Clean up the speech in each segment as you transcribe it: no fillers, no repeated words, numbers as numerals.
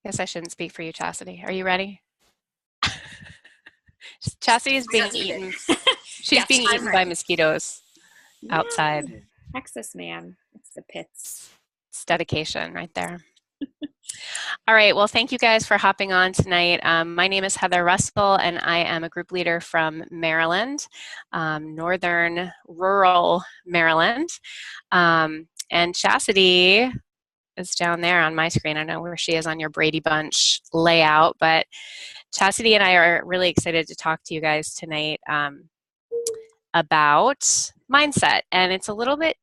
Guess I shouldn't speak for you, Chastity. Are you ready? Chastity is being eaten. She's Yes, being I'm eaten by ready. mosquitoes Yeah, outside. Texas man. It's the pits. It's dedication right there. All right. Well, thank you guys for hopping on tonight. My name is Heather Russell, and I am a group leader from Maryland, northern rural Maryland. And Chastity is down there on my screen. I don't know where she is on your Brady Bunch layout, but Chastity and I are really excited to talk to you guys tonight about mindset. And it's a little bit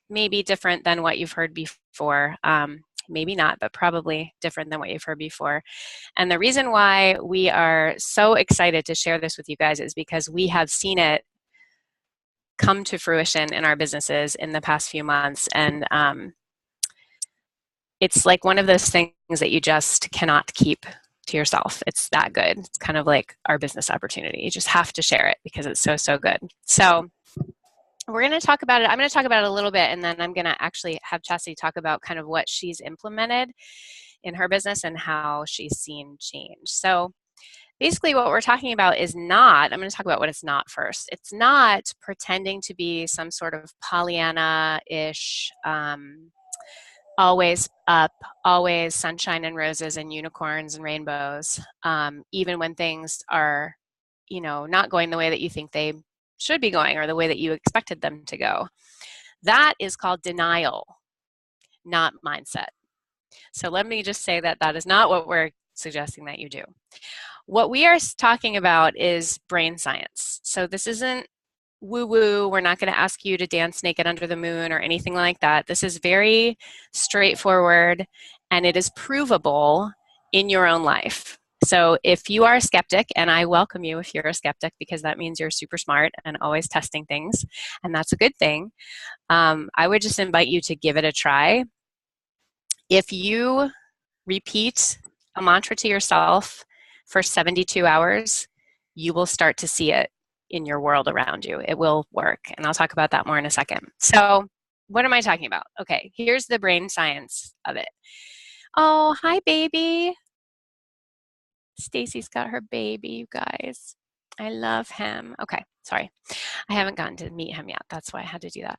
maybe different than what you've heard before. Maybe not, but probably different than what you've heard before. And the reason why we are so excited to share this with you guys is because we have seen it come to fruition in our businesses in the past few months. And it's like one of those things that you just cannot keep to yourself. It's that good. It's kind of like our business opportunity. You just have to share it because it's so, so good. So we're going to talk about it. I'm going to talk about it a little bit, and then I'm going to actually have Chastity talk about kind of what she's implemented in her business and how she's seen change. So basically what we're talking about is not, I'm going to talk about what it's not first. It's not pretending to be some sort of Pollyanna-ish, always up, always sunshine and roses and unicorns and rainbows, even when things are, not going the way that you think they should be going or the way that you expected them to go. That is called denial, not mindset. So let me just say that that is not what we're suggesting that you do. What we are talking about is brain science. So this isn't woo-woo. We're not going to ask you to dance naked under the moon or anything like that. This is very straightforward, and it is provable in your own life. So if you are a skeptic, and I welcome you if you're a skeptic, because that means you're super smart and always testing things, and that's a good thing, I would just invite you to give it a try. If you repeat a mantra to yourself for 72 hours, you will start to see it in your world around you. It will work, and I'll talk about that more in a second. So what am I talking about? Okay, here's the brain science of it. Oh, hi, baby. Stacy's got her baby, you guys. I love him. Okay, sorry. I haven't gotten to meet him yet. That's why I had to do that.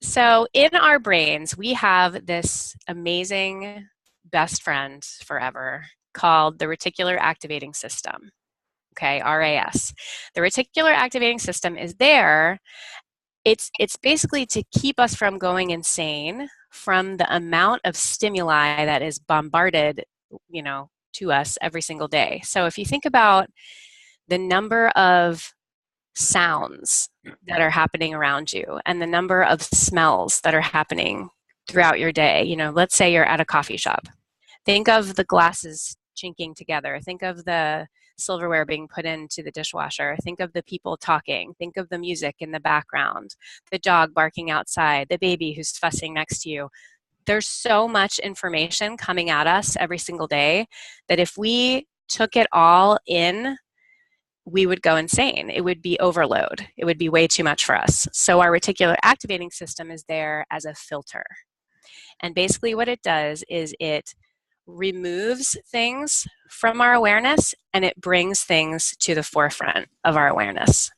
So in our brains, we have this amazing best friend forever called the reticular activating system. Okay, RAS. The reticular activating system is there. It's basically to keep us from going insane from the amount of stimuli that is bombarded, to us every single day. So if you think about the number of sounds that are happening around you and the number of smells that are happening throughout your day, let's say you're at a coffee shop. Think of the glasses chinking together. Think of the silverware being put into the dishwasher. Think of the people talking. Think of the music in the background, the dog barking outside, the baby who's fussing next to you. There's so much information coming at us every single day that if we took it all in, we would go insane. It would be overload. It would be way too much for us. So our reticular activating system is there as a filter. And basically what it does is it removes things from our awareness and it brings things to the forefront of our awareness.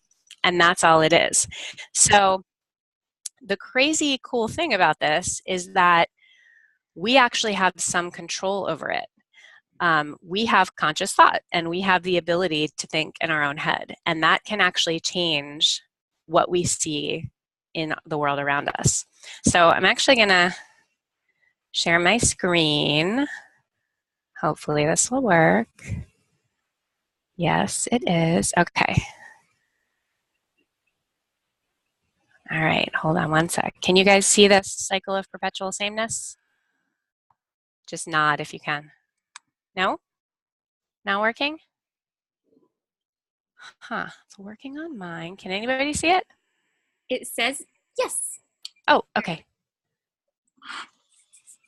And that's all it is. So the crazy cool thing about this is that we actually have some control over it. We have conscious thought and we have the ability to think in our own head, and that can actually change what we see in the world around us. So I'm actually going to share my screen. Hopefully this will work. Yes, it is. Okay. All right, hold on one sec. Can you guys see this cycle of perpetual sameness? Just nod if you can. No? Not working? Huh, it's working on mine. Can anybody see it? It says yes. Oh, okay.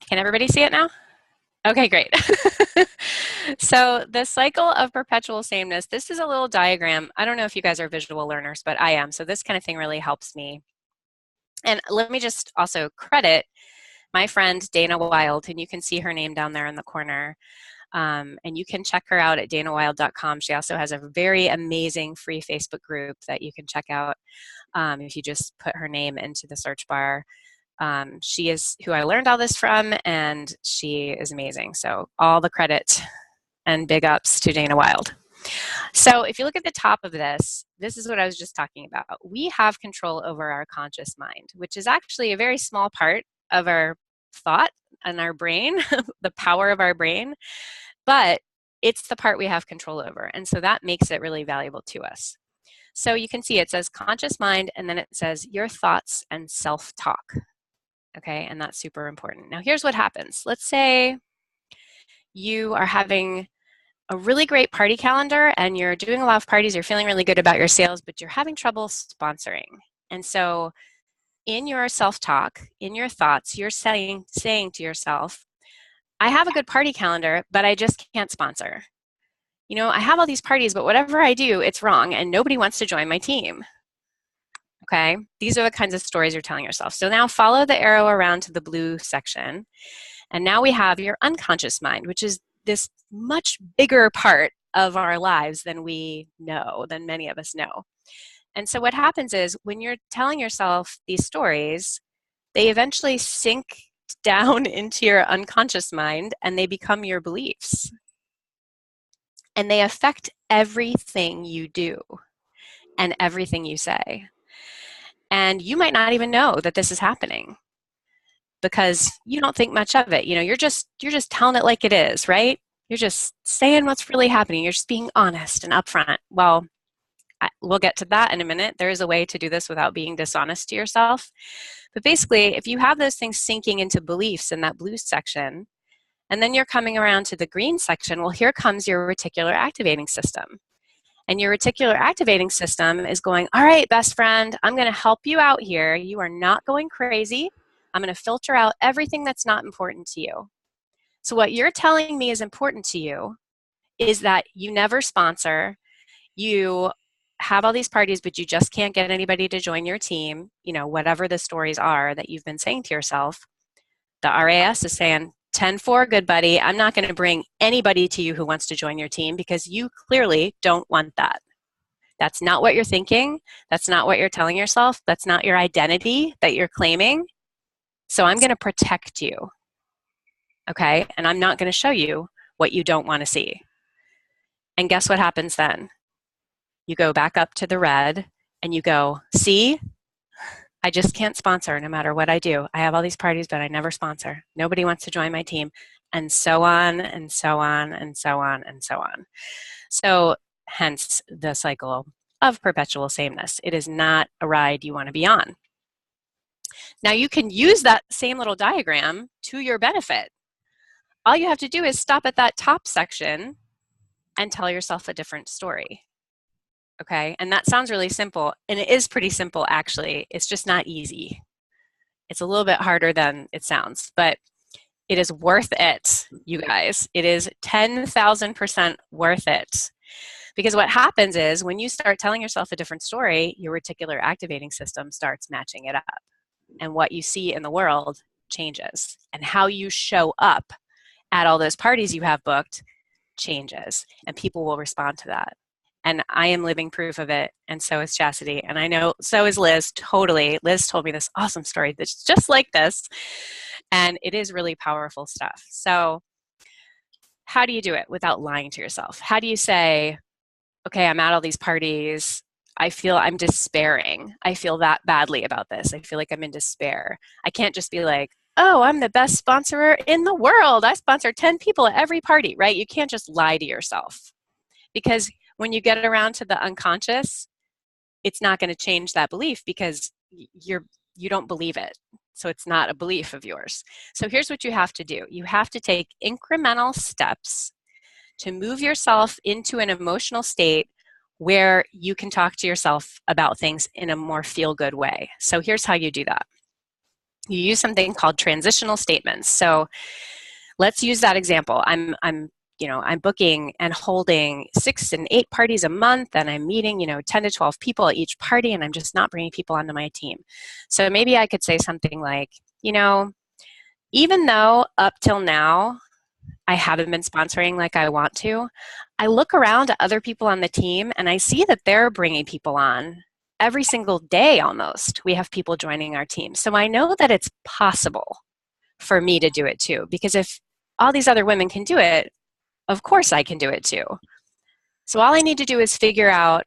Can everybody see it now? Okay, great. So the cycle of perpetual sameness, this is a little diagram. I don't know if you guys are visual learners, but I am. So this kind of thing really helps me. And let me just also credit my friend Dana Wild, and you can see her name down there in the corner. And you can check her out at danawild.com. She also has a very amazing free Facebook group that you can check out if you just put her name into the search bar. She is who I learned all this from, and she is amazing. So all the credit and big ups to Dana Wild. So if you look at the top of this, this is what I was just talking about. We have control over our conscious mind, which is actually a very small part of our thought and our brain, the power of our brain, but it's the part we have control over. And so that makes it really valuable to us. So you can see it says conscious mind, and then it says your thoughts and self-talk. Okay, and that's super important. Now here's what happens. Let's say you are having a really great party calendar and you're doing a lot of parties, you're feeling really good about your sales, but you're having trouble sponsoring. And so in your self-talk, in your thoughts, you're saying to yourself, I have a good party calendar, but I just can't sponsor. You know, I have all these parties, but whatever I do, it's wrong and nobody wants to join my team. Okay, these are the kinds of stories you're telling yourself. So now follow the arrow around to the blue section. And now we have your unconscious mind, which is this much bigger part of our lives than we know, than many of us know. And so what happens is when you're telling yourself these stories, they eventually sink down into your unconscious mind and they become your beliefs. And they affect everything you do and everything you say. And you might not even know that this is happening because you don't think much of it. You know, you're just telling it like it is, right? You're just saying what's really happening. You're just being honest and upfront. Well, we'll get to that in a minute. There is a way to do this without being dishonest to yourself. But basically, if you have those things sinking into beliefs in that blue section, and then you're coming around to the green section, well, here comes your reticular activating system. And your reticular activating system is going, all right, best friend, I'm going to help you out here. You are not going crazy. I'm going to filter out everything that's not important to you. So what you're telling me is important to you is that you never sponsor, you have all these parties, but you just can't get anybody to join your team, you know, whatever the stories are that you've been saying to yourself. The RAS is saying, 10-4, good buddy, I'm not going to bring anybody to you who wants to join your team because you clearly don't want that. That's not what you're thinking. That's not what you're telling yourself. That's not your identity that you're claiming. So I'm going to protect you. Okay? And I'm not going to show you what you don't want to see. And guess what happens then? You go back up to the red and you go, see, I just can't sponsor no matter what I do. I have all these parties, but I never sponsor. Nobody wants to join my team, and so on, and so on, and so on, and so on. So hence the cycle of perpetual sameness. It is not a ride you want to be on. Now you can use that same little diagram to your benefit. All you have to do is stop at that top section and tell yourself a different story. Okay, and that sounds really simple, and it is pretty simple actually. It's just not easy. It's a little bit harder than it sounds, but it is worth it, you guys. It is 10,000% worth it. Because what happens is when you start telling yourself a different story, your reticular activating system starts matching it up. And what you see in the world changes. And how you show up at all those parties you have booked changes. And people will respond to that. And I am living proof of it, and so is Chasity. And I know so is Liz, totally. Liz told me this awesome story that's just like this, and it is really powerful stuff. So how do you do it without lying to yourself? How do you say, okay, I'm at all these parties. I feel I'm despairing. I feel that badly about this. I feel like I'm in despair. I can't just be like, oh, I'm the best sponsor in the world. I sponsor 10 people at every party, right? You can't just lie to yourself. Because when you get around to the unconscious, it's not going to change that belief because you don't believe it. So it's not a belief of yours. So here's what you have to do. You have to take incremental steps to move yourself into an emotional state where you can talk to yourself about things in a more feel-good way. So here's how you do that. You use something called transitional statements. So let's use that example. I'm booking and holding 6 and 8 parties a month, and I'm meeting, 10 to 12 people at each party, and I'm just not bringing people onto my team. So maybe I could say something like, Even though up till now I haven't been sponsoring like I want to, I look around at other people on the team and I see that they're bringing people on every single day almost. We have people joining our team. So I know that it's possible for me to do it too, because if all these other women can do it, of course I can do it too. So all I need to do is figure out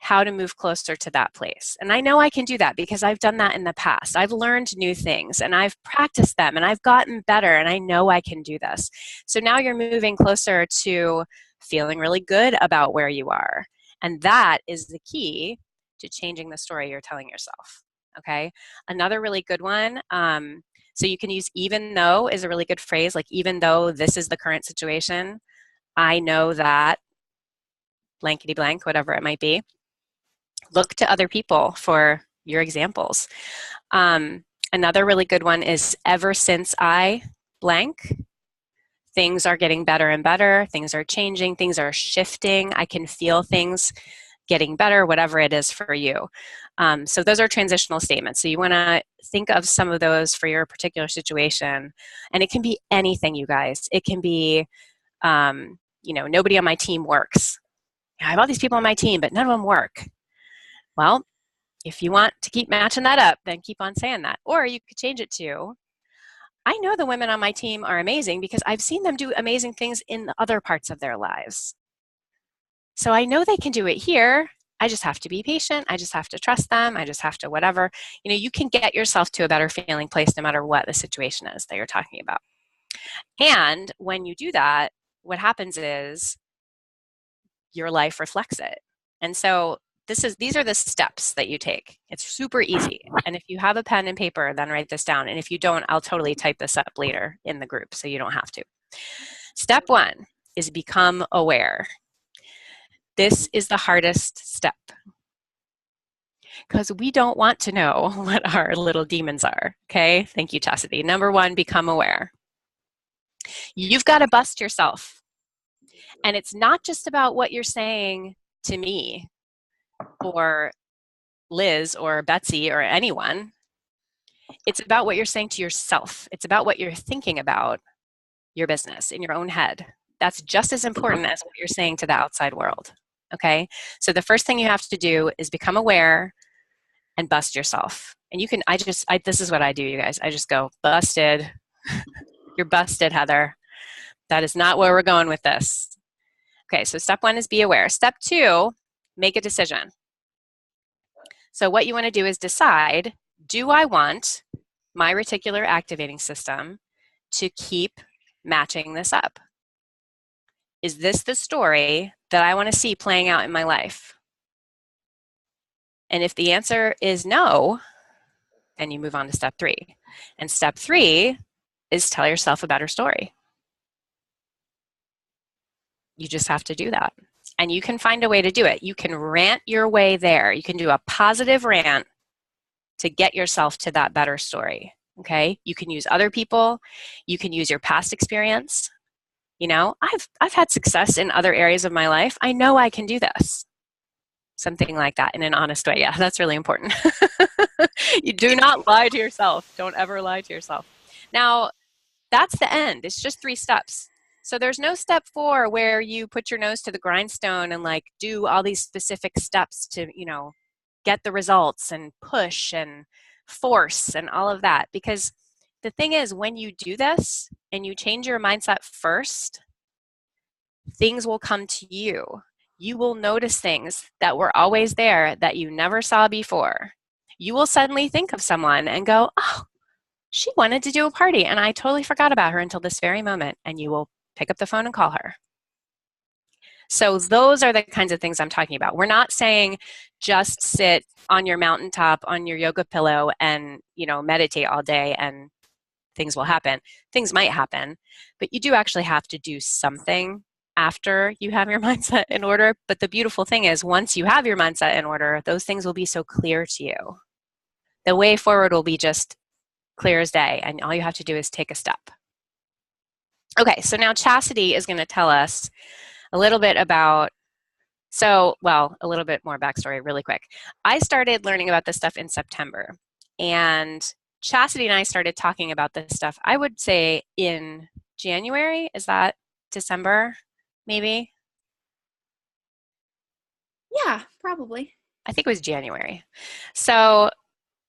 how to move closer to that place. And I know I can do that because I've done that in the past. I've learned new things and I've practiced them and I've gotten better and I know I can do this. So now you're moving closer to feeling really good about where you are. And that is the key to changing the story you're telling yourself. Okay. Another really good one. So you can use even though is a really good phrase, like even though this is the current situation, I know that blankety blank, whatever it might be. Look to other people for your examples. Another really good one is ever since I blank, things are getting better and better, things are changing, things are shifting, I can feel things getting better, whatever it is for you. So those are transitional statements. So you want to think of some of those for your particular situation. And it can be anything, you guys. It can be, nobody on my team works. I have all these people on my team, but none of them work. Well, if you want to keep matching that up, then keep on saying that. Or you could change it to, I know the women on my team are amazing because I've seen them do amazing things in the other parts of their lives. So I know they can do it here. I just have to be patient. I just have to trust them. I just have to whatever. You can get yourself to a better feeling place no matter what the situation is that you're talking about. And when you do that, what happens is your life reflects it. And so these are the steps that you take. It's super easy. And if you have a pen and paper, then write this down. And if you don't, I'll totally type this up later in the group so you don't have to. Step 1 is become aware. This is the hardest step because we don't want to know what our little demons are. Okay, thank you, Chasity. Number 1, become aware. You've got to bust yourself. And it's not just about what you're saying to me or Liz or Betsy or anyone. It's about what you're saying to yourself. It's about what you're thinking about your business in your own head. That's just as important as what you're saying to the outside world. Okay? So the first thing you have to do is become aware and bust yourself. And you can, this is what I do, you guys. I just go, busted. You're busted, Heather. That is not where we're going with this. Okay, so step 1 is be aware. Step 2, make a decision. So what you want to do is decide, do I want my reticular activating system to keep matching this up? Is this the story that I want to see playing out in my life? And if the answer is no, then you move on to step 3. And step 3 is tell yourself a better story. You just have to do that. And you can find a way to do it. You can rant your way there. You can do a positive rant to get yourself to that better story. Okay? You can use other people. You can use your past experience. I've had success in other areas of my life. I know I can do this. Something like that in an honest way. Yeah, that's really important. You do not lie to yourself. Don't ever lie to yourself. Now, that's the end. It's just 3 steps. So there's no step 4 where you put your nose to the grindstone and do all these specific steps to, get the results and push and force and all of that. Because the thing is, when you do this and you change your mindset first, things will come to you. You will notice things that were always there that you never saw before. You will suddenly think of someone and go, oh, she wanted to do a party and I totally forgot about her until this very moment. And you will pick up the phone and call her. So those are the kinds of things I'm talking about. We're not saying just sit on your mountaintop on your yoga pillow and, meditate all day and things will happen. Things might happen, but you do actually have to do something after you have your mindset in order. But the beautiful thing is once you have your mindset in order, those things will be so clear to you. The way forward will be just clear as day, and all you have to do is take a step. Okay, so now Chasity is going to tell us a little bit about, a little bit more backstory really quick. I started learning about this stuff in September, and Chastity and I started talking about this stuff, I would say in January. Is that December? Maybe? Yeah, probably. I think it was January. So,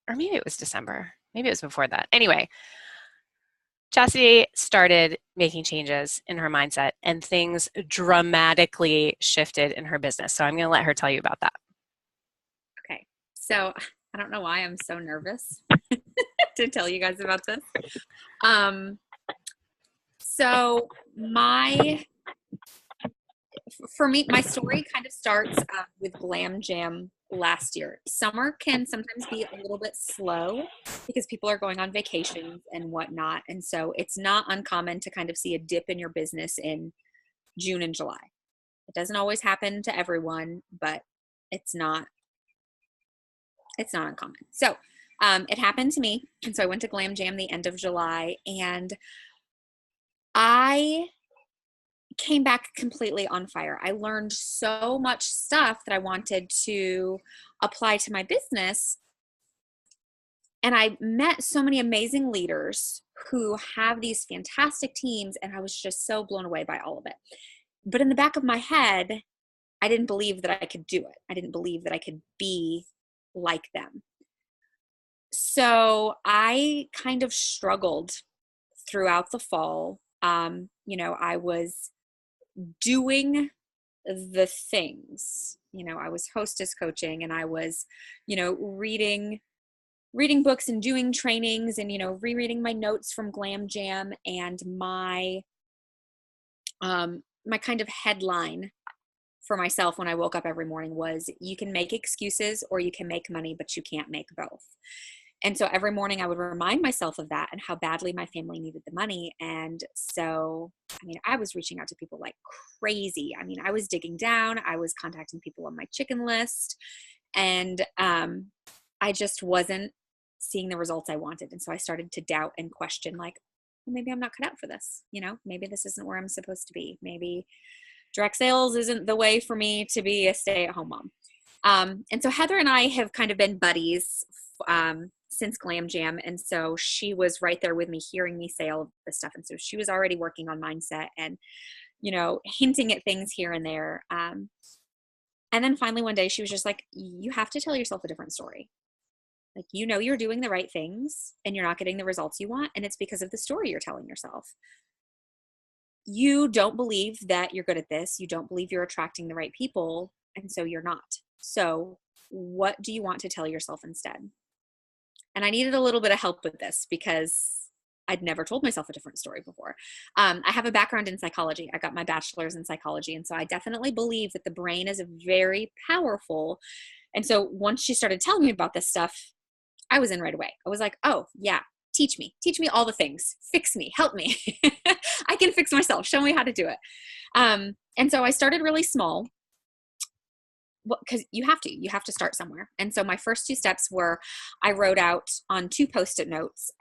or maybe it was December. Maybe it was before that. Anyway, Chastity started making changes in her mindset and things dramatically shifted in her business. So I'm going to let her tell you about that. Okay. So I don't know why I'm so nervous to tell you guys about this. So for me, my story kind of starts with Glam Jam last year. Summer can sometimes be a little bit slow because people are going on vacations and whatnot. And so it's not uncommon to kind of see a dip in your business in June and July. It doesn't always happen to everyone, but it's not uncommon. So it happened to me. And so I went to Glam Jam the end of July, and I came back completely on fire. I learned so much stuff that I wanted to apply to my business. And I met so many amazing leaders who have these fantastic teams, and I was just so blown away by all of it. But in the back of my head, I didn't believe that I could do it. I didn't believe that I could be like them. So I kind of struggled throughout the fall. I was doing the things. I was hostess coaching, and I was, reading books and doing trainings, and rereading my notes from Glam Jam. And my my kind of headline for myself when I woke up every morning was, you can make excuses or you can make money, but you can't make both. And so every morning I would remind myself of that and how badly my family needed the money. And so, I was reaching out to people like crazy. I was digging down. I was contacting people on my chicken list, and I just wasn't seeing the results I wanted. And so I started to doubt and question, like, well, maybe I'm not cut out for this. Maybe this isn't where I'm supposed to be. Maybe direct sales isn't the way for me to be a stay-at-home mom. And so Heather and I have kind of been buddies since Glam Jam. And so she was right there with me, hearing me say all of this stuff. And so she was already working on mindset and, hinting at things here and there. And then finally one day she was just like, you have to tell yourself a different story. Like, you're doing the right things and you're not getting the results you want. And it's because of the story you're telling yourself. You don't believe that you're good at this. You don't believe you're attracting the right people. And so you're not. So what do you want to tell yourself instead? And I needed a little bit of help with this because I'd never told myself a different story before. I have a background in psychology. I got my bachelor's in psychology. And so I definitely believe that the brain is very powerful. And so once she started telling me about this stuff, I was in right away. I was like, oh yeah, teach me all the things, fix me, help me. I can fix myself. Show me how to do it. And so I started really small. Because you have to start somewhere. And so my first two steps were, I wrote out on 2 Post-it notes,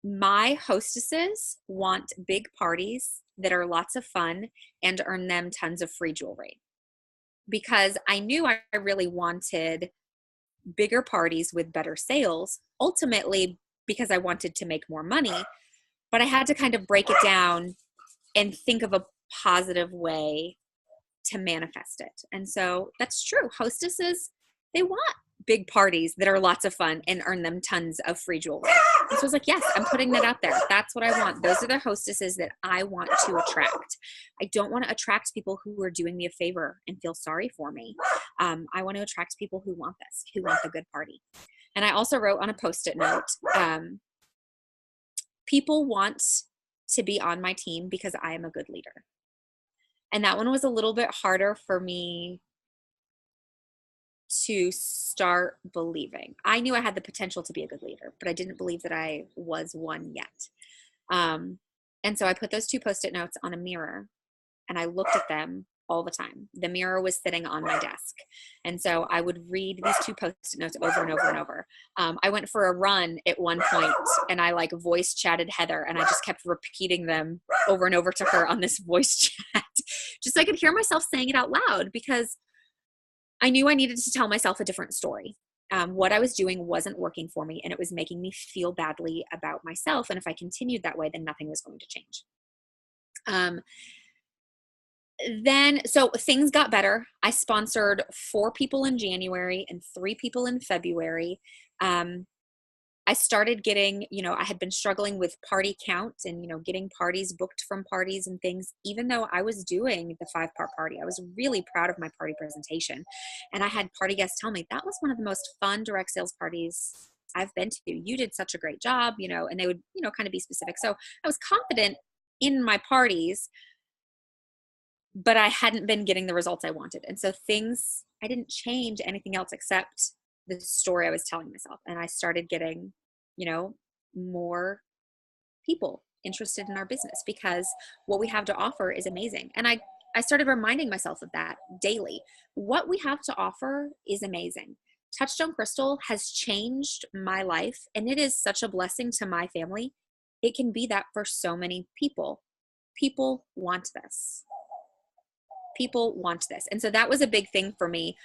my hostesses want big parties that are lots of fun and earn them tons of free jewelry. Because I knew I really wanted bigger parties with better sales, ultimately because I wanted to make more money, but I had to kind of break it down and think of a positive way to manifest it. And so that's true. Hostesses, they want big parties that are lots of fun and earn them tons of free jewelry. And so I was like, yes, I'm putting that out there. That's what I want. Those are the hostesses that I want to attract. I don't want to attract people who are doing me a favor and feel sorry for me. I want to attract people who want this, who want the good party. And I also wrote on a Post-it note, people want to be on my team because I am a good leader. And that one was a little bit harder for me to start believing. I knew I had the potential to be a good leader, but I didn't believe that I was one yet. And so I put those 2 Post-it notes on a mirror, and I looked at them all the time. The mirror was sitting on my desk. And so I would read these 2 Post-it notes over and over and over. I went for a run at one point, and I voice chatted Heather, and I just kept repeating them over and over to her on this voice chat, just so I could hear myself saying it out loud, because I knew I needed to tell myself a different story. what I was doing wasn't working for me, and it was making me feel badly about myself. And if I continued that way, then nothing was going to change. So things got better. I sponsored 4 people in January and 3 people in February. I started getting, I had been struggling with party count and, getting parties booked from parties and things, even though I was doing the 5-part party. I was really proud of my party presentation. And I had party guests tell me that was one of the most fun direct sales parties I've been to. You did such a great job, and they would, kind of be specific. So I was confident in my parties, but I hadn't been getting the results I wanted. And so I didn't change anything else except the story I was telling myself. And I started getting, more people interested in our business because what we have to offer is amazing. And I started reminding myself of that daily. What we have to offer is amazing. Touchstone Crystal has changed my life, and it is such a blessing to my family. It can be that for so many people. People want this. People want this. And so that was a big thing for me.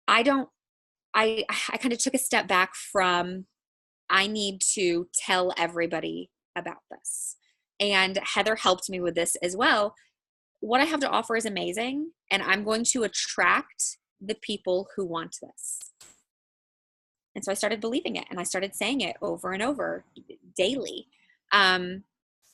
I kind of took a step back from, I need to tell everybody about this. And Heather helped me with this as well. What I have to offer is amazing, and I'm going to attract the people who want this. And so I started believing it, and I started saying it over and over daily. And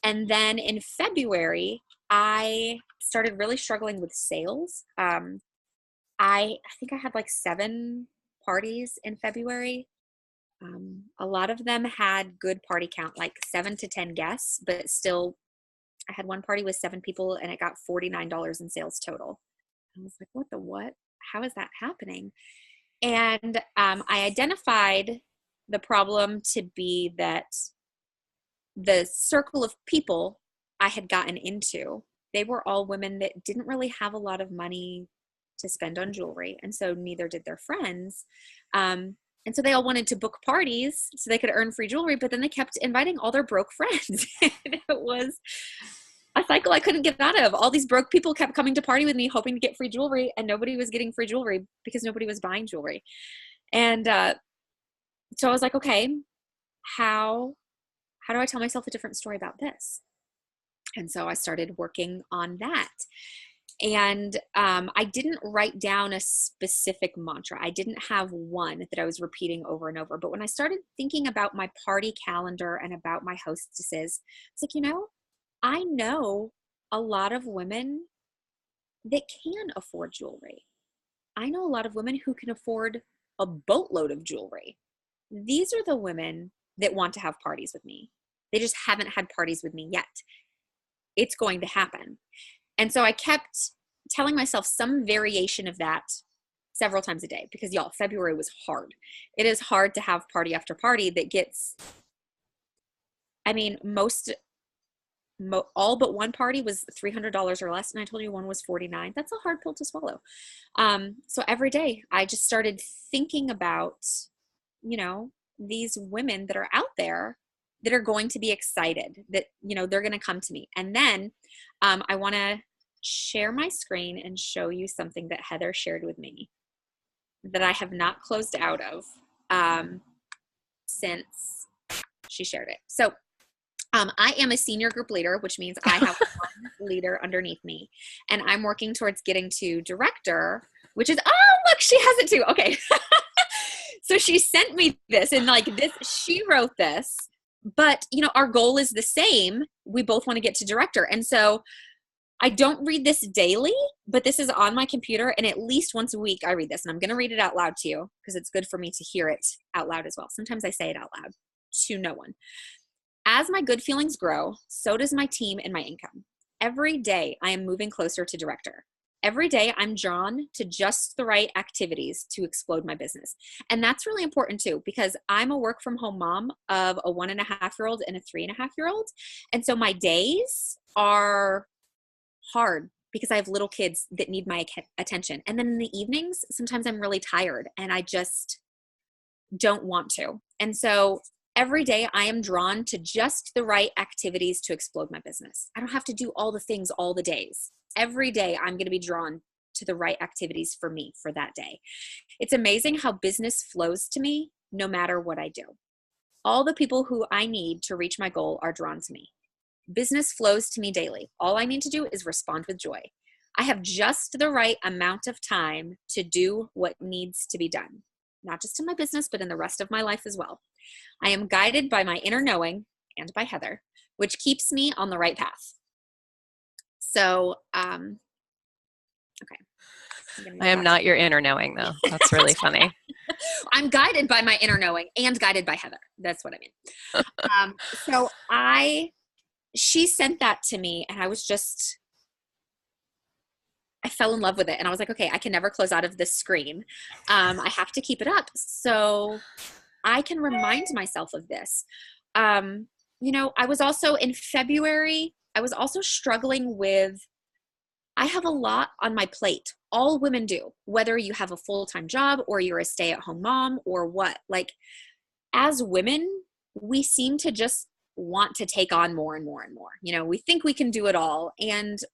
then in February, I started really struggling with sales. I think I had like 7 parties in February. A lot of them had good party count, like 7 to 10 guests, but still I had one party with 7 people and it got $49 in sales total. I was like, what? How is that happening? And I identified the problem to be that the circle of people I had gotten into, they were all women that didn't really have a lot of money to spend on jewelry. And so neither did their friends. And so they all wanted to book parties so they could earn free jewelry, but then they kept inviting all their broke friends. And it was a cycle I couldn't get out of. All these broke people kept coming to party with me, hoping to get free jewelry, and nobody was getting free jewelry because nobody was buying jewelry. And so I was like, okay, how do I tell myself a different story about this? And so I started working on that. And I didn't write down a specific mantra. I didn't have one that I was repeating over and over. But when I started thinking about my party calendar and about my hostesses, it's like, I know a lot of women that can afford jewelry. I know a lot of women who can afford a boatload of jewelry. These are the women that want to have parties with me. They just haven't had parties with me yet. It's going to happen. And so I kept telling myself some variation of that several times a day because, y'all, February was hard. It is hard to have party after party that gets, all but one party was $300 or less. And I told you one was $49. That's a hard pill to swallow. So every day I just started thinking about, these women that are out there that are going to be excited that, they're going to come to me. And then I want to share my screen and show you something that Heather shared with me that I have not closed out of since she shared it. So I am a senior group leader, which means I have one leader underneath me, and I'm working towards getting to director, which is, oh, look, she has it too. Okay. So she sent me this, and she wrote this, but our goal is the same. We both want to get to director. And so I don't read this daily, but this is on my computer, and at least once a week I read this, and I'm going to read it out loud to you because it's good for me to hear it out loud as well. Sometimes I say it out loud to no one. As my good feelings grow, so does my team and my income. Every day I am moving closer to director. Every day I'm drawn to just the right activities to explode my business. And that's really important too, because I'm a work from home mom of a 1.5-year-old and a 3.5-year-old. And so my days are hard because I have little kids that need my attention. And then in the evenings, sometimes I'm really tired and I just don't want to. And so every day I am drawn to just the right activities to explode my business. I don't have to do all the things all the days. Every day I'm going to be drawn to the right activities for me for that day. It's amazing how business flows to me no matter what I do. All the people who I need to reach my goal are drawn to me. Business flows to me daily. All I need to do is respond with joy. I have just the right amount of time to do what needs to be done, not just in my business, but in the rest of my life as well. I am guided by my inner knowing and by Heather, which keeps me on the right path. So, okay. I am not your inner knowing, though. That's really funny. I'm guided by my inner knowing and guided by Heather. That's what I mean. So she sent that to me, and I fell in love with it. And I was like, okay, I can never close out of this screen. I have to keep it up so I can remind myself of this. I was also in February, I was also struggling with, I have a lot on my plate. All women do, whether you have a full-time job or you're a stay-at-home mom or what. Like, as women, we seem to just want to take on more and more and more. We think we can do it all,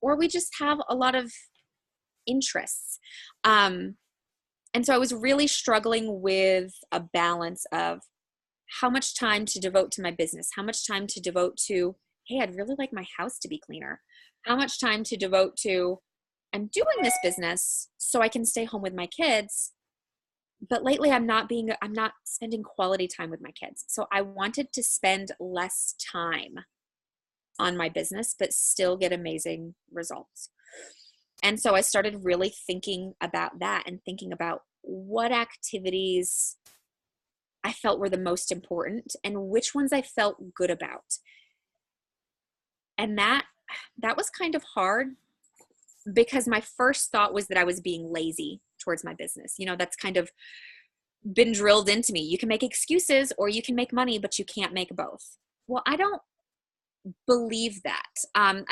or we just have a lot of interests. And so I was really struggling with a balance of how much time to devote to my business, how much time to devote to, hey, I'd really like my house to be cleaner, how much time to devote to, I'm doing this business so I can stay home with my kids. But lately I'm not spending quality time with my kids. So I wanted to spend less time on my business, but still get amazing results. And so I started really thinking about that and thinking about what activities I felt were the most important and which ones I felt good about. And that was kind of hard because my first thought was that I was being lazy towards my business. That's kind of been drilled into me. You can make excuses or you can make money, but you can't make both. Well, I don't believe that. I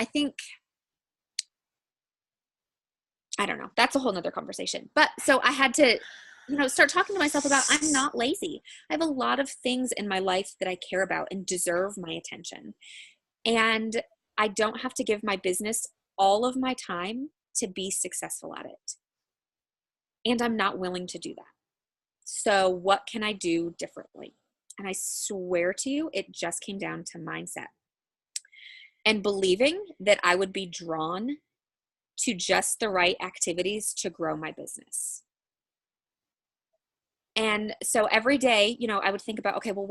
don't know. That's a whole nother conversation. But so I had to, start talking to myself about, I'm not lazy. I have a lot of things in my life that I care about and deserve my attention. And I don't have to give my business all of my time to be successful at it. And I'm not willing to do that. So what can I do differently? And I swear to you, it just came down to mindset and believing that I would be drawn to just the right activities to grow my business. And so every day, I would think about, okay, well,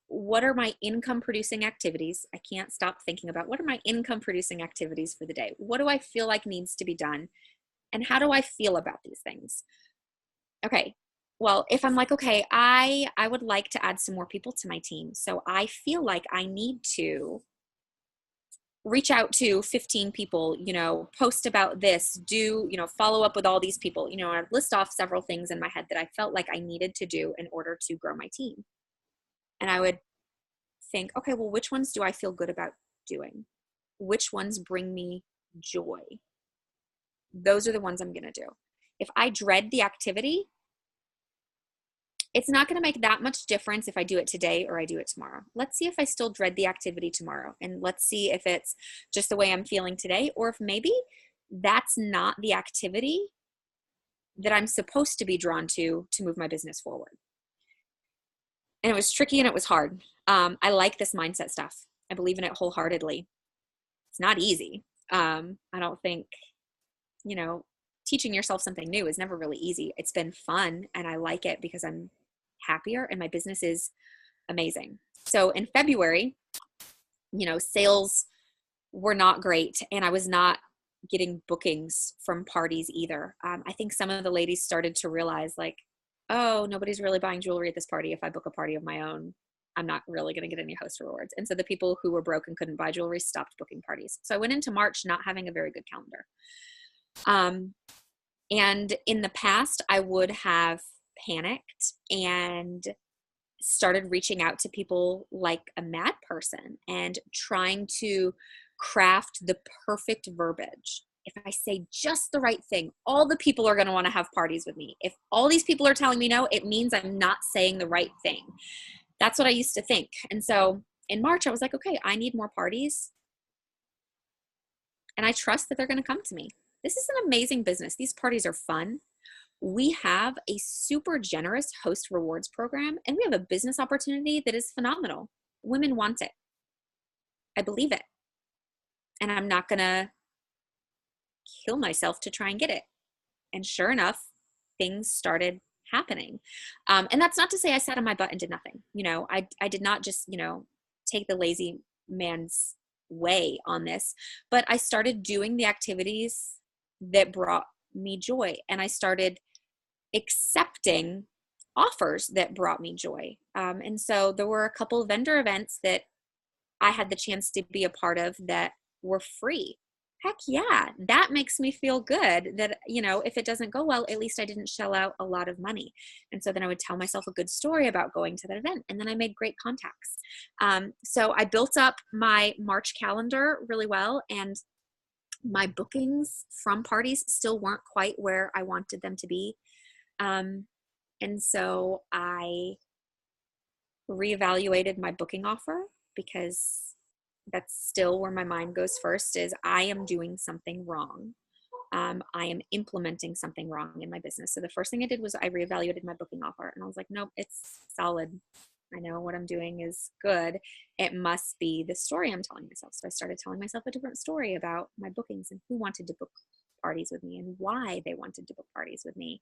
what are my income producing activities? I can't stop thinking about, what are my income producing activities for the day? What do I feel like needs to be done? And how do I feel about these things? Okay. Well, if I'm like, okay, I would like to add some more people to my team. So I feel like I need to reach out to 15 people, post about this, follow up with all these people, I'd list off several things in my head that I felt like I needed to do in order to grow my team. And I would think, okay, well, which ones do I feel good about doing? Which ones bring me joy? Those are the ones I'm going to do. If I dread the activity, it's not going to make that much difference if I do it today or I do it tomorrow. Let's see if I still dread the activity tomorrow. And let's see if it's just the way I'm feeling today, or if maybe that's not the activity that I'm supposed to be drawn to move my business forward. And it was tricky and it was hard. I like this mindset stuff. I believe in it wholeheartedly. It's not easy. I don't think, teaching yourself something new is never really easy. It's been fun and I like it because I'm happier and my business is amazing. So in February, sales were not great and I was not getting bookings from parties either. I think some of the ladies started to realize like, oh, nobody's really buying jewelry at this party. If I book a party of my own, I'm not really going to get any host rewards. And so the people who were broke and couldn't buy jewelry stopped booking parties. So I went into March not having a very good calendar. And in the past, I would have panicked and started reaching out to people like a mad person and trying to craft the perfect verbiage. If I say just the right thing, all the people are going to want to have parties with me. If all these people are telling me no, it means I'm not saying the right thing. That's what I used to think. And so in March, I was like, okay, I need more parties. And I trust that they're going to come to me. this is an amazing business. These parties are fun. We have a super generous host rewards program, and we have a business opportunity that is phenomenal. Women want it. I believe it. And I'm not going to kill myself to try and get it. And sure enough, things started happening. And that's not to say I sat on my butt and did nothing. I did not just, take the lazy man's way on this, but I started doing the activities that brought me joy. And I started accepting offers that brought me joy. And so there were a couple of vendor events that I had the chance to be a part of that were free. Heck yeah, that makes me feel good that, if it doesn't go well, at least I didn't shell out a lot of money. And so then I would tell myself a good story about going to that event. And then I made great contacts. So I built up my March calendar really well, and my bookings from parties still weren't quite where I wanted them to be. And so I reevaluated my booking offer, because that's still where my mind goes first, is I am doing something wrong. I am implementing something wrong in my business. So the first thing I did was I reevaluated my booking offer, and I was like, nope, it's solid. I know what I'm doing is good. It must be the story I'm telling myself. So I started telling myself a different story about my bookings and who wanted to book parties with me and why they wanted to book parties with me.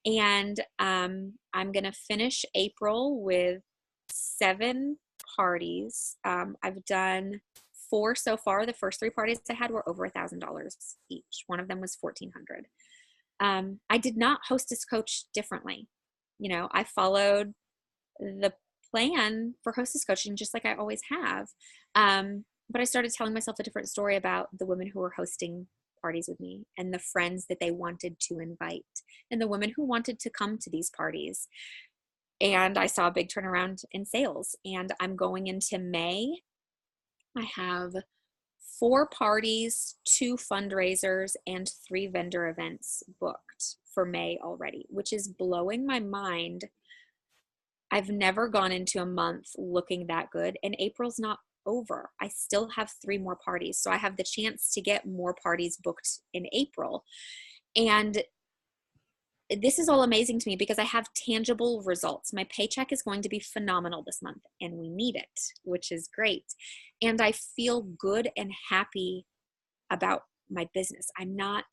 And I'm going to finish April with 7 parties. I've done 4 so far. The first 3 parties I had were over $1,000 each. One of them was $1,400. I did not hostess coach differently. I followed the plan for hostess coaching just like I always have. But I started telling myself a different story about the women who were hosting parties with me, and the friends that they wanted to invite, and the women who wanted to come to these parties. And I saw a big turnaround in sales. And I'm going into May. I have 4 parties, 2 fundraisers, and 3 vendor events booked for May already, which is blowing my mind. I've never gone into a month looking that good, and April's not over. I still have 3 more parties. So I have the chance to get more parties booked in April. And this is all amazing to me because I have tangible results. My paycheck is going to be phenomenal this month, and we need it, which is great. And I feel good and happy about my business. I'm not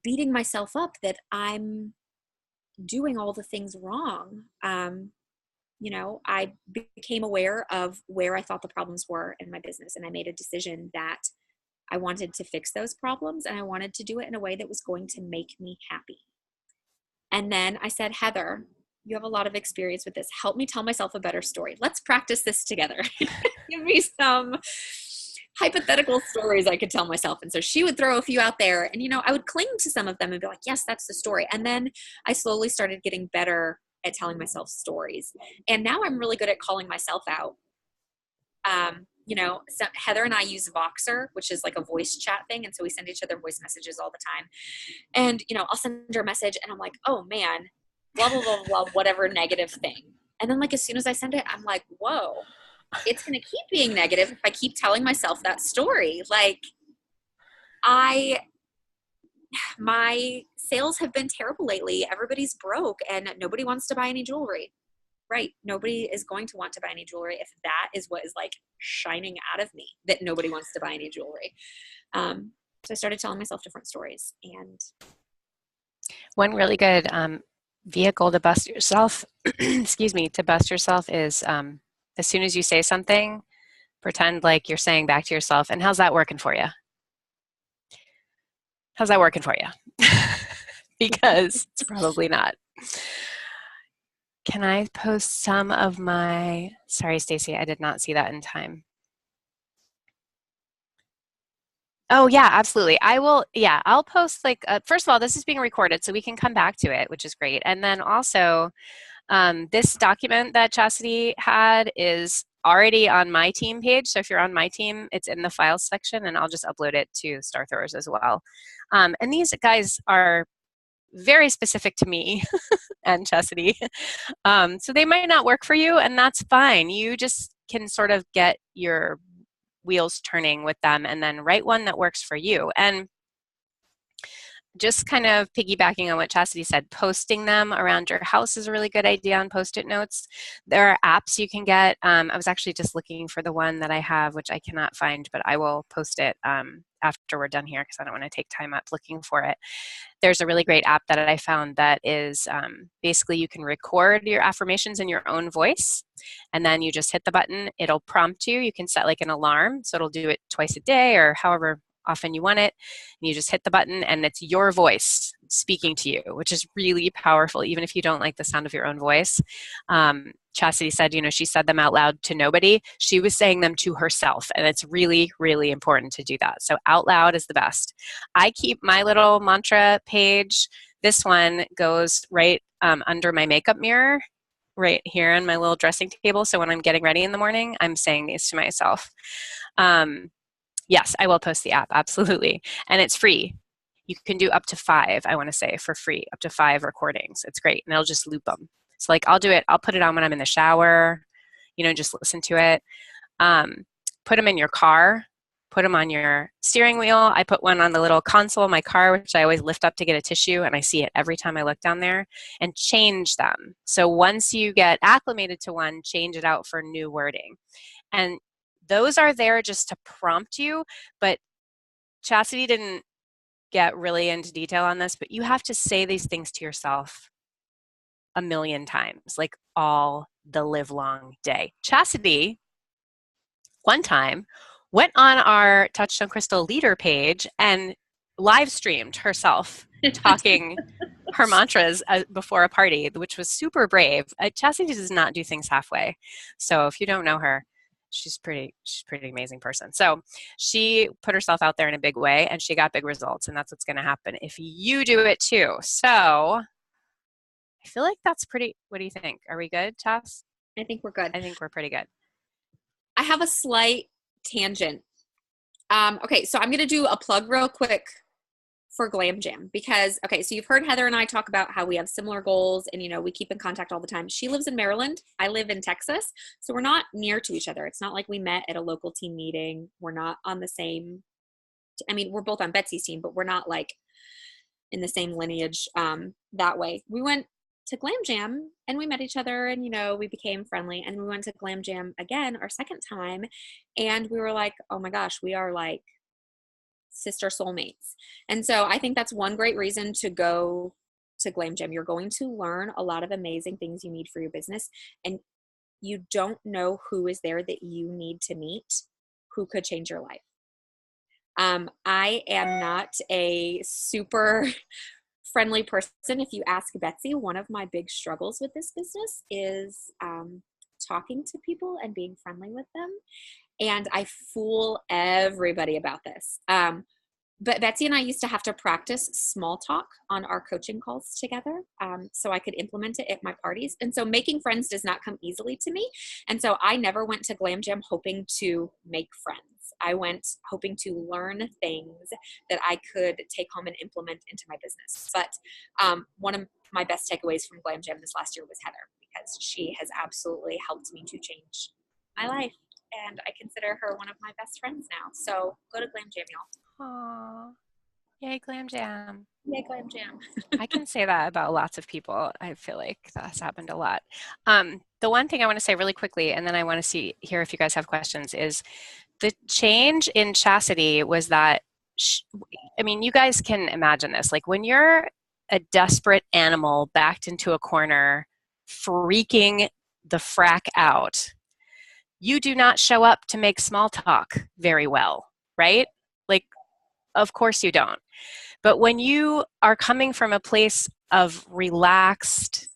beating myself up that I'm doing all the things wrong. I became aware of where I thought the problems were in my business, and I made a decision that I wanted to fix those problems, and I wanted to do it in a way that was going to make me happy. And then I said, Heather, you have a lot of experience with this. Help me tell myself a better story. Let's practice this together. Give me some hypothetical stories I could tell myself. And so she would throw a few out there, and, I would cling to some of them and be like, yes, that's the story. And then I slowly started getting better at telling myself stories. And now I'm really good at calling myself out. So Heather and I use Voxer, which is like a voice chat thing. And so we send each other voice messages all the time. And, I'll send her a message and I'm like, oh man, blah, blah, blah, blah, whatever negative thing. And then as soon as I send it, I'm like, whoa, it's going to keep being negative if I keep telling myself that story. My sales have been terrible lately. Everybody's broke and nobody wants to buy any jewelry. Right. Nobody is going to want to buy any jewelry if that is what is shining out of me, that nobody wants to buy any jewelry. So I started telling myself different stories. And one really good vehicle to bust yourself, excuse me, to bust yourself is as soon as you say something, pretend like you're saying back to yourself, and how's that working for you? How's that working for you? Because it's probably not. Can I post some of my, sorry, Stacy, I did not see that in time. Oh yeah, absolutely. I will, yeah, I'll post first of all, this is being recorded so we can come back to it, which is great. And then also, this document that Chasity had is already on my team page. So if you're on my team, it's in the files section, and I'll just upload it to Star Throwers as well. And these guys are very specific to me and Chasity. So they might not work for you, and that's fine. You just can sort of get your wheels turning with them and then write one that works for you. And just kind of piggybacking on what Chastity said, posting them around your house is a really good idea on Post-it notes. There are apps you can get. I was actually just looking for the one that I have, which I cannot find, but I will post it after we're done here because I don't want to take time up looking for it. There's a really great app that I found that is basically you can record your affirmations in your own voice, and then you just hit the button. It'll prompt you. You can set like an alarm, so it'll do it twice a day or however often you want it. And you just hit the button, and it's your voice speaking to you, which is really powerful, even if you don't like the sound of your own voice. Chastity said, she said them out loud to nobody. She was saying them to herself, and it's really, really important to do that. So out loud is the best. I keep my little mantra page. This one goes right under my makeup mirror, right here on my little dressing table. So when I'm getting ready in the morning, I'm saying these to myself. Yes, I will post the app, absolutely. And it's free. You can do up to 5, I want to say, for free, up to 5 recordings. It's great. And it'll just loop them. So like I'll put it on when I'm in the shower, just listen to it. Put them in your car, put them on your steering wheel. I put one on the little console of my car, which I always lift up to get a tissue, and I see it every time I look down there, and change them. So once you get acclimated to one, change it out for new wording. And those are there just to prompt you, but Chastity didn't get really into detail on this, but you have to say these things to yourself a million times, like all the live long day. Chastity, one time, went on our Touchstone Crystal leader page and live streamed herself talking her mantras before a party, which was super brave. Chastity does not do things halfway. So if you don't know her, she's pretty amazing person. So she put herself out there in a big way, and she got big results, and that's what's going to happen if you do it too. So I feel like that's pretty. What do you think? Are we good, Chas? I think we're good. I think we're pretty good. I have a slight tangent. Okay, so I'm going to do a plug real quick for Glam Jam because, okay, so you've heard Heather and I talk about how we have similar goals and, we keep in contact all the time. She lives in Maryland. I live in Texas. So we're not near to each other. It's not like we met at a local team meeting. We're not on the same, we're both on Betsy's team, but we're not like in the same lineage that way. We went to Glam Jam and we met each other and, we became friendly, and we went to Glam Jam again, our second time. And we were like, oh my gosh, we are like sister soulmates. And so I think that's one great reason to go to Glam Jam. You're going to learn a lot of amazing things you need for your business, and you don't know who is there that you need to meet who could change your life. I am not a super friendly person. If you ask Betsy, one of my big struggles with this business is talking to people and being friendly with them. And I fool everybody about this. But Betsy and I used to have to practice small talk on our coaching calls together so I could implement it at my parties. And so making friends does not come easily to me. And so I never went to Glam Jam hoping to make friends. I went hoping to learn things that I could take home and implement into my business. But one of my best takeaways from Glam Jam this last year was Heather, because she has absolutely helped me to change my life. And I consider her one of my best friends now. So go to Glam Jam, y'all. Aww. Yay, Glam Jam. Yay, Glam Jam. I can say that about lots of people. I feel like that's happened a lot. The one thing I want to say really quickly, and then I want to hear if you guys have questions, is the change in Chastity was that, you guys can imagine this. Like when you're a desperate animal backed into a corner, freaking the frack out, you do not show up to make small talk very well, right? Like, of course you don't. But when you are coming from a place of relaxed,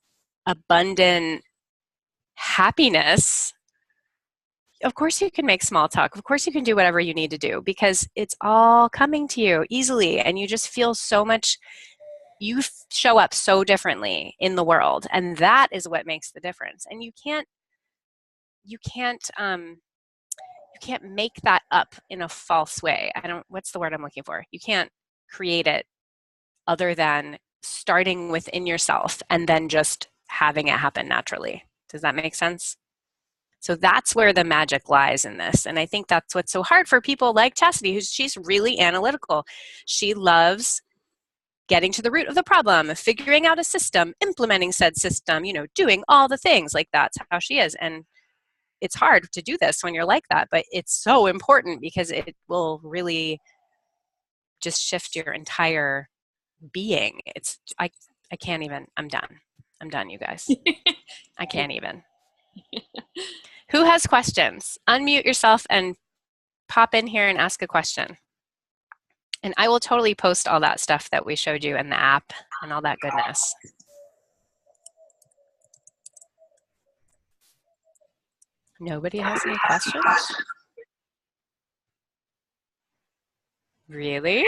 abundant happiness, of course you can make small talk. Of course you can do whatever you need to do because it's all coming to you easily, and you just feel so much, you show up so differently in the world, and that is what makes the difference. And you can't make that up in a false way. What's the word I'm looking for? You can't create it other than starting within yourself and then just having it happen naturally. Does that make sense? So that's where the magic lies in this. And I think that's what's so hard for people like Chastity, she's really analytical. She loves getting to the root of the problem, figuring out a system, implementing said system, doing all the things. Like, that's how she is. And it's hard to do this when you're like that, but it's so important because it will really just shift your entire being. I can't even. I'm done, you guys. I can't even. Who has questions? Unmute yourself and pop in here and ask a question. And I will totally post all that stuff that we showed you in the app and all that goodness. Nobody has any questions? Really?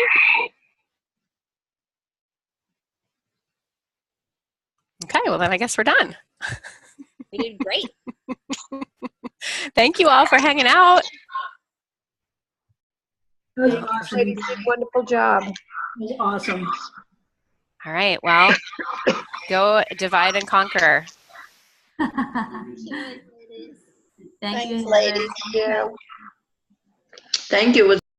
Okay, well then I guess we're done. We did great. Thank you all for hanging out. That was awesome. Ladies did a wonderful job. It was awesome. All right, well, go divide and conquer. Thank Thanks, you, ladies. Yeah. Thank you. It was